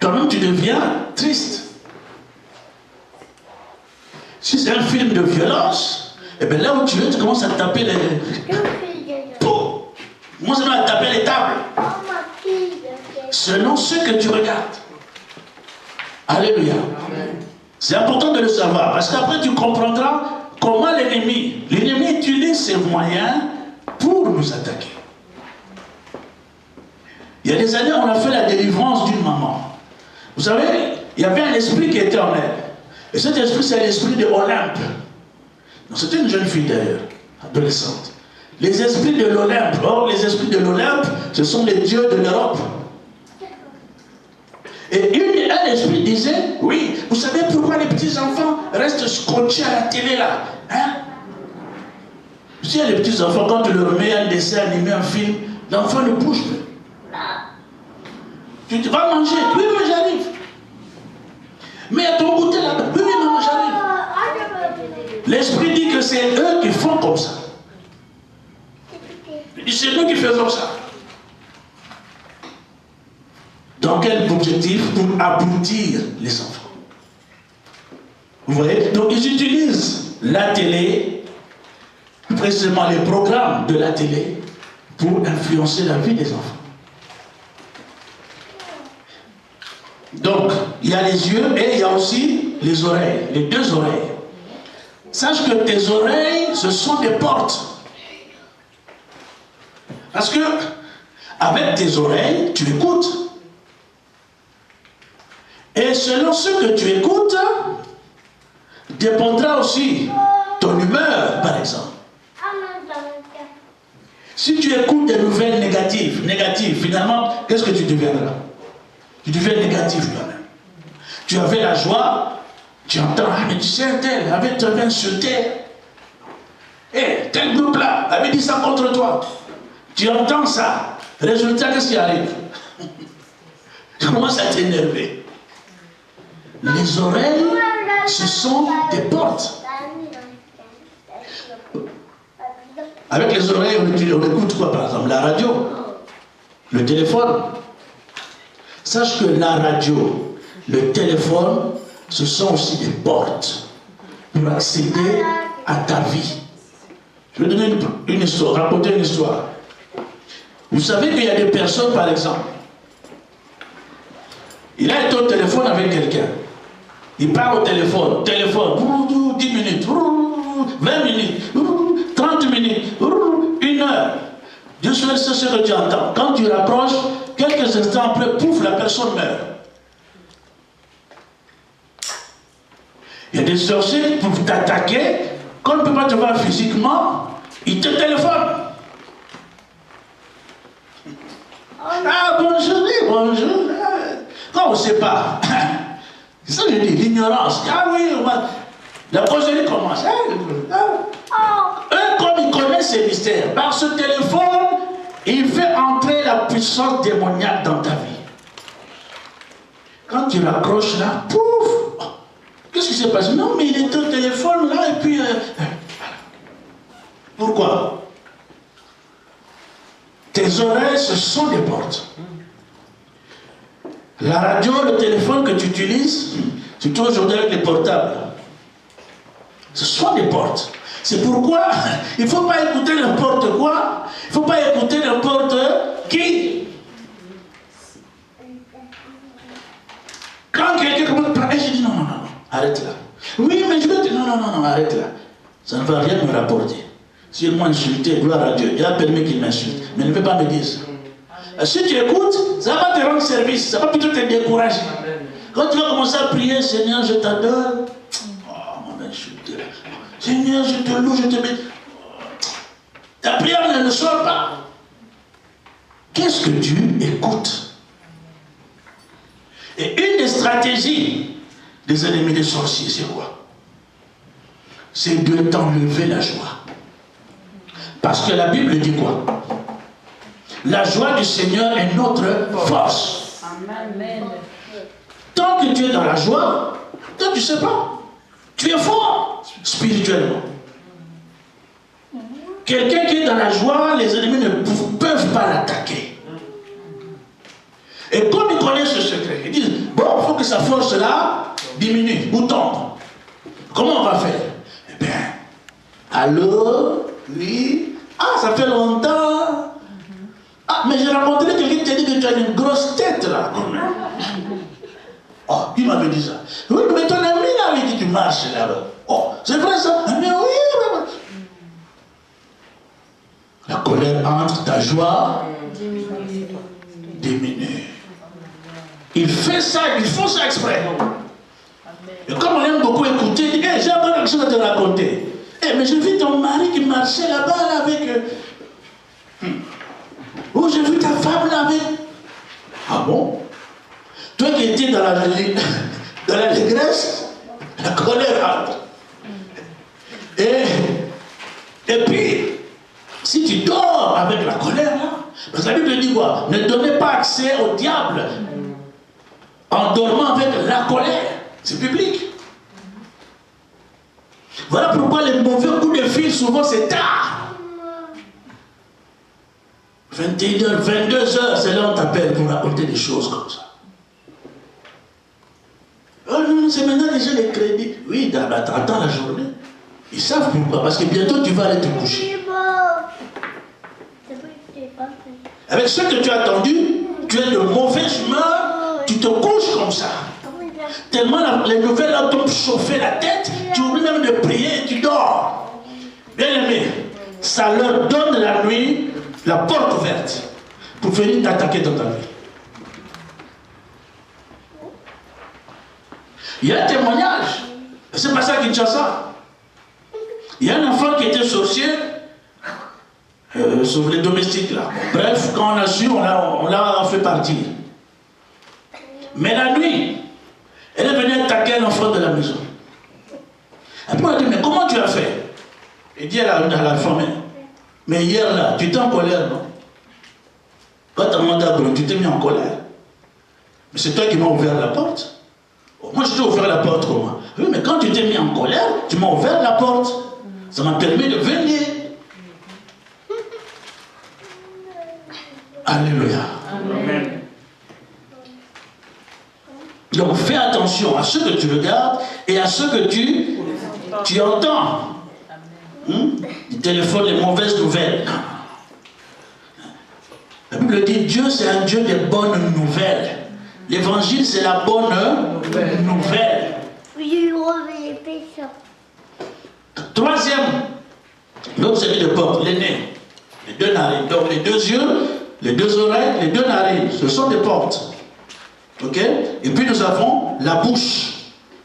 quand même tu deviens triste. Si c'est un film de violence, et bien là où tu es, tu commences à taper les... Pouf! Tu commences à taper les tables. Selon ce que tu regardes. Alléluia. C'est important de le savoir, parce qu'après tu comprendras comment l'ennemi utilise ses moyens pour nous attaquer. Il y a des années, on a fait la délivrance d'une maman. Vous savez, il y avait un esprit qui était en elle. Et cet esprit, c'est l'esprit de Olympe. C'était une jeune fille d'ailleurs, adolescente. Les esprits de l'Olympe, or les esprits de l'Olympe, ce sont les dieux de l'Europe. Et un esprit disait, oui, vous savez pourquoi les petits-enfants restent scotchés à la télé là, hein? Si les petits-enfants, quand tu leur mets un dessin animé, un film, l'enfant ne bouge plus. Tu vas manger, oui, mais j'arrive. Mais à ton goûter là-bas, oui, maman, j'arrive. L'esprit dit que c'est eux qui font comme ça. Il dit, c'est nous qui faisons ça. Dans quel objectif? Pour abrutir les enfants. Vous voyez? Donc ils utilisent la télé, précisément les programmes de la télé, pour influencer la vie des enfants. Donc, il y a les yeux et il y a aussi les oreilles, les deux oreilles. Sache que tes oreilles, ce sont des portes. Parce que, avec tes oreilles, tu écoutes. Et selon ce que tu écoutes, dépendra aussi ton humeur, par exemple. Si tu écoutes des nouvelles négatives, finalement, qu'est-ce que tu deviendras? Tu deviens négatif toi-même. Tu avais la joie, tu entends, ah mais tu sais, tel avait insulté. Eh, tel groupe-là avait dit ça contre toi. Tu entends ça. Résultat, qu'est-ce qui arrive? Tu commences à t'énerver. Les oreilles, ce sont des portes. Avec les oreilles, on écoute quoi par exemple? La radio, le téléphone. Sache que la radio, le téléphone, ce sont aussi des portes pour accéder à ta vie. Je vais donner une histoire, raconter une histoire. Vous savez qu'il y a des personnes, par exemple, il a été au téléphone avec quelqu'un. Il parle au téléphone, 10 minutes, 20 minutes, 30 minutes, 1 heure. Dieu seul sait ce que tu entends. Quand tu rapproches, quelques instants après, pouf, la personne meurt. Il y a des sorciers pour t'attaquer, quand on ne peut pas te voir physiquement, ils te téléphonent. Ah, bonjour, bonjour. Quand on ne sait pas, c'est ça que je dis, l'ignorance. Ah oui, la causerie commence. Eux, comme ils connaissent ces mystères, par ce téléphone, il fait entrer la puissance démoniaque dans ta vie. Quand tu raccroches là, pouf! Qu'est-ce qui s'est passé? Non, mais il est au téléphone là, et puis... Pourquoi? Tes oreilles, ce sont des portes. La radio, le téléphone que tu utilises, surtout aujourd'hui avec les portables, ce sont des portes. C'est pourquoi il ne faut pas écouter n'importe quoi, il ne faut pas écouter n'importe qui. Quand quelqu'un commence à parler, je dis non, arrête là. Oui, mais je veux dire non, arrête là. Ça ne va rien me rapporter. S'il m'a insulté, gloire à Dieu, il a permis qu'il m'insulte, mais ne veut pas me dire ça. Si tu écoutes, ça va te rendre service, ça va plutôt te décourager. Quand tu vas commencer à prier, Seigneur, je t'adore. Oh, mon insulté. Seigneur, je te loue, je te bénis. Ta prière ne sort pas. Qu'est-ce que tu écoutes? Et une des stratégies des ennemis des sorciers, c'est quoi? C'est de t'enlever la joie. Parce que la Bible dit quoi? La joie du Seigneur est notre force. Amen. Tant que tu es dans la joie, toi tu ne sais pas. Tu es fort spirituellement. Quelqu'un qui est dans la joie, les ennemis ne peuvent pas l'attaquer. Et comme ils connaissent ce secret, ils disent, bon, sa force là diminue ou tombe. Comment on va faire? Eh bien, allô, oui, ah, ça fait longtemps. Ah, mais j'ai rencontré quelqu'un qui t'a dit que tu as une grosse tête là. Oh, qui m'avait dit ça? Oui, mais ton ami là avec qui tu marches là-bas. Oh, c'est vrai ça? Mais oui, la colère entre, ta joie diminue. Il fait ça, ils font ça exprès. Et comme on aime beaucoup écouter, il dit, hey, j'ai encore quelque chose à te raconter. Hey, mais j'ai vu ton mari qui marchait là-bas là, avec... Oh, j'ai vu ta femme là avec... Ah bon? Toi qui étais dans l'allégresse, la colère entre. Et puis, si tu dors avec la colère là, parce que la Bible dit quoi? Ne donnez pas accès au diable en dormant avec la colère. C'est public. Voilà pourquoi les mauvais coups de fil, souvent c'est tard. 21h, 22h, c'est là où on t'appelle pour raconter des choses comme ça. Oh non, c'est maintenant déjà les crédits. Oui, attends la journée. Ils savent pourquoi. Parce que bientôt tu vas aller te coucher. Avec ce que tu as attendu, tu es de mauvaise humeur, tu te couches comme ça. Tellement les nouvelles là t'ont chauffé la tête, tu oublies même de prier et tu dors. Bien aimé, ça leur donne la nuit la porte ouverte pour venir t'attaquer dans ta vie. Il y a un témoignage. C'est pas ça qui tient ça. Il y a un enfant qui était sorcier sur les domestiques là. Bref, quand on a su, on l'a fait partir. Mais la nuit, elle est venue attaquer un enfant de la maison. Après, on a dit, mais comment tu as fait? Il dit, elle a faim. Mais hier là, tu étais en colère, non? Quand tu as demandé à Bruno, tu t'es mis en colère. Mais c'est toi qui m'as ouvert la porte. Moi, je t'ai ouvert la porte comment? Oui, mais quand tu t'es mis en colère, tu m'as ouvert la porte. Ça m'a permis de venir. Alléluia. Amen. Donc, fais attention à ce que tu regardes et à ce que tu entends. Il téléphone les mauvaises nouvelles. La Bible dit Dieu, c'est un Dieu des bonnes nouvelles. L'évangile, c'est la bonne nouvelle. Troisième, l'autre c'est de porte, les nez, les deux narines. Donc les deux yeux, les deux oreilles, les deux narines, ce sont des portes. Ok? Et puis nous avons la bouche.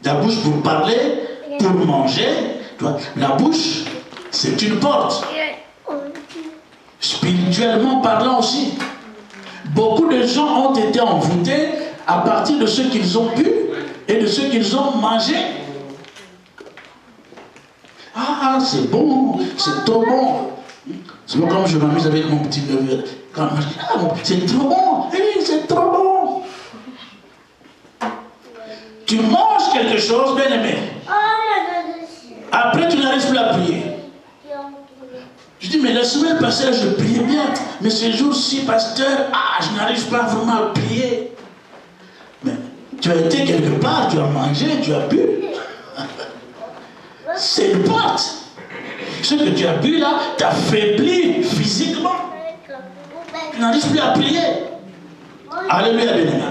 La bouche pour parler, pour manger. La bouche, c'est une porte. Spirituellement parlant aussi. Beaucoup de gens ont été envoûtés à partir de ce qu'ils ont bu et de ce qu'ils ont mangé. Ah, c'est bon, c'est trop bon. C'est bon comme je m'amuse avec mon petit neveu. Quand je dis, ah, c'est trop bon, oui, c'est trop bon. Tu manges quelque chose, bien aimé. Après, tu n'arrives plus à prier. Je dis, mais la semaine passée, je priais bien. Mais ces jours-ci, pasteur, je n'arrive pas vraiment à prier. Mais tu as été quelque part, tu as mangé, tu as bu. C'est une porte. Ce que tu as bu là t'affaiblit physiquement. Tu n'arrives plus à prier. Alléluia, bien-aimé.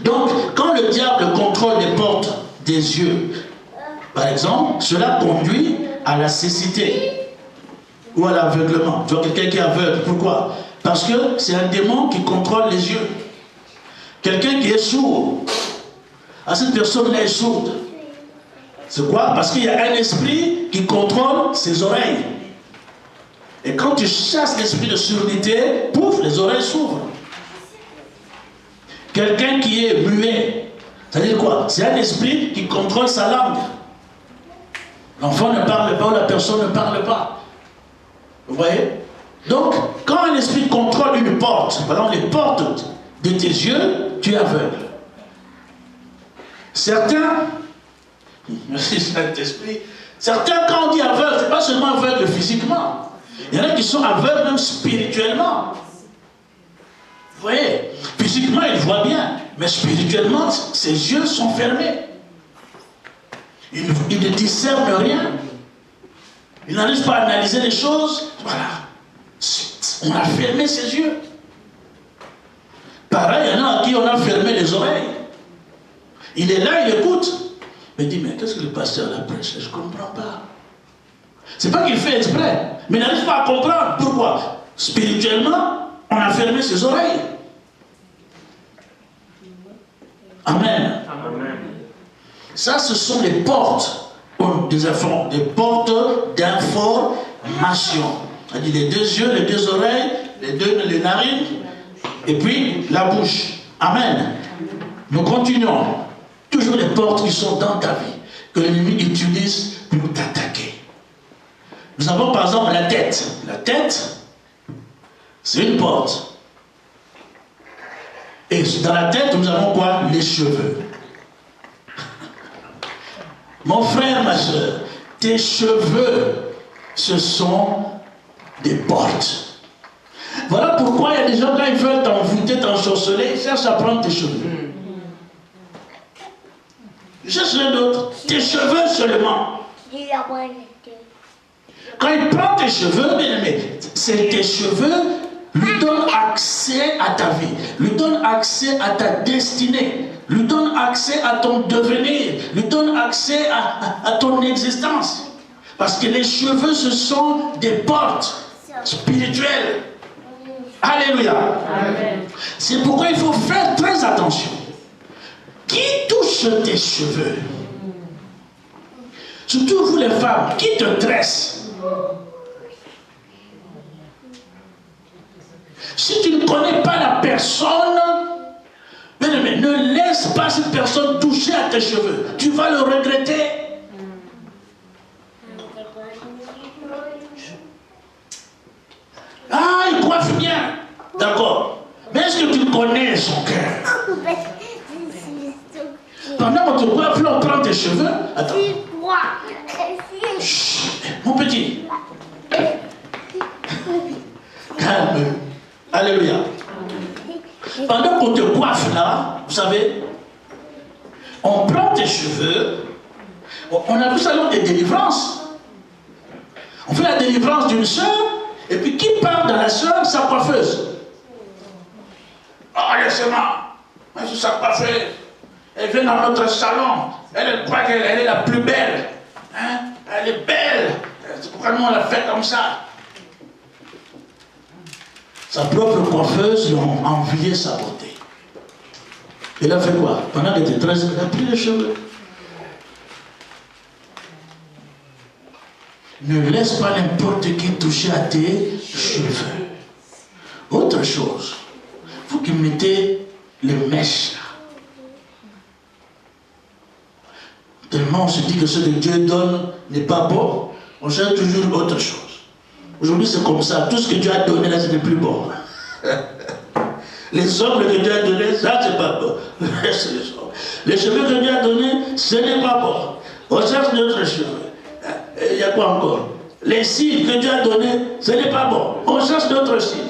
Donc, quand le diable contrôle les portes des yeux, par exemple, cela conduit à la cécité ou à l'aveuglement. Tu vois quelqu'un qui est aveugle, pourquoi? Parce que c'est un démon qui contrôle les yeux. Quelqu'un qui est sourd, cette personne-là est sourde. C'est quoi? Parce qu'il y a un esprit qui contrôle ses oreilles. Et quand tu chasses l'esprit de surdité, pouf, les oreilles s'ouvrent. Quelqu'un qui est muet, c'est-à-dire quoi? C'est un esprit qui contrôle sa langue. L'enfant ne parle pas ou la personne ne parle pas. Vous voyez? Donc, quand un esprit contrôle une porte, par exemple les portes de tes yeux, tu es aveugle. Certains, merci Saint-Esprit, certains quand on dit aveugle, c'est pas seulement aveugle physiquement. Il y en a qui sont aveugles même spirituellement. Vous voyez, physiquement, il voit bien, mais spirituellement, ses yeux sont fermés. Il ne discerne rien. Il n'arrive pas à analyser les choses. Voilà. On a fermé ses yeux. Pareil, il y en a à qui on a fermé les oreilles. Il est là, il écoute. Mais il dit, mais qu'est-ce que le pasteur a prêché? Je ne comprends pas. C'est pas qu'il fait exprès, mais il n'arrive pas à comprendre. Pourquoi? Spirituellement, on a fermé ses oreilles. Amen. Amen. Ça, ce sont les portes des portes d'information. C'est-à-dire les deux yeux, les deux oreilles, les narines, et puis la bouche. Amen. Nous continuons. Toujours les portes qui sont dans ta vie, que l'ennemi utilise pour t'attaquer. Nous avons par exemple la tête. La tête, c'est une porte. Et dans la tête, nous avons quoi? Les cheveux. Mon frère, ma soeur, tes cheveux, ce sont des portes. Voilà pourquoi il y a des gens, quand ils veulent t'envoûter, t'ensorceler, ils cherchent à prendre tes cheveux. Ils cherchent rien d'autre. Tes cheveux seulement. Quand il prend tes cheveux, bien aimé, c'est tes cheveux lui donnent accès à ta vie, lui donnent accès à ta destinée, lui donnent accès à ton devenir, lui donnent accès à ton existence. Parce que les cheveux, ce sont des portes spirituelles. Alléluia. C'est pourquoi il faut faire très attention. Qui touche tes cheveux? Surtout vous les femmes, qui te tresse? Si tu ne connais pas la personne, ne laisse pas cette personne toucher à tes cheveux. Tu vas le regretter. Ah, il coiffe bien. D'accord. Mais est-ce que tu connais son cœur? Pendant qu'on te coiffe, on prend tes cheveux. Attends. Chut, mon petit. Calme. Alléluia. Pendant qu'on te coiffe là, vous savez, on prend tes cheveux. On a vu ça lors des délivrances. On fait la délivrance d'une soeur, et puis qui part dans la soeur? Sa coiffeuse. Oh, laissez-moi. C'est sa coiffeuse. Elle vient dans notre salon. Elle croit qu'elle est la plus belle. Hein? Elle est belle. C'est pourquoi nous on l'a fait comme ça. Sa propre coiffeuse lui a envié sa beauté. Elle a fait quoi? Pendant qu'elle était tresse, elle a pris les cheveux. Ne laisse pas n'importe qui toucher à tes cheveux. Autre chose, vous qui mettez les mèches là. Tellement on se dit que ce que Dieu donne n'est pas bon, on cherche toujours autre chose. Aujourd'hui c'est comme ça, tout ce que Dieu a donné là c'est le plus bon. Les ongles que Dieu a donnés, ça c'est pas bon. Les cheveux que Dieu a donnés, ce n'est pas bon. On cherche d'autres cheveux. Il y a quoi encore? Les cils que Dieu a donnés, ce n'est pas bon. On cherche d'autres cils.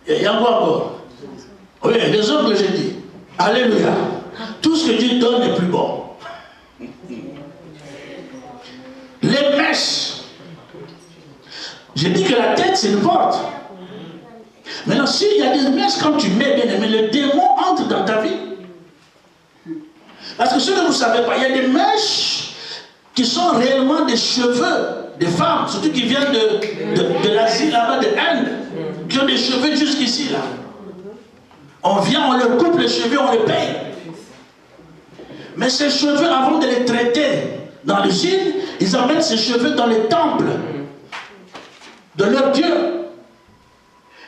Il y a quoi encore? Oui, les ongles que j'ai dit. Alléluia. Tout ce que Dieu donne est plus bon. Les mèches. J'ai dit que la tête c'est une porte. Maintenant, s'il y a des mèches, quand tu mets bien aimé, le démon entre dans ta vie. Parce que ce que vous ne savez pas, il y a des mèches qui sont réellement des cheveux des femmes, surtout qui viennent de l'Asie, là-bas, de l'Inde, qui ont des cheveux jusqu'ici, là. On vient, on leur coupe les cheveux, on les paye. Mais ces cheveux, avant de les traiter dans l'usine, ils emmènent ces cheveux dans les temples de leur Dieu.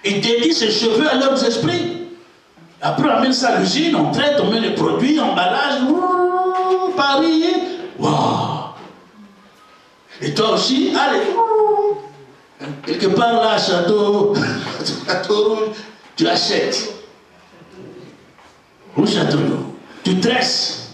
Ils dédient ces cheveux à leurs esprits. Après, on amène ça à l'usine, on traite, on met les produits, emballage, Paris, waouh. Et toi aussi, allez, quelque part là, Château Rouge, tu achètes. Au Château Rouge, tu tresses.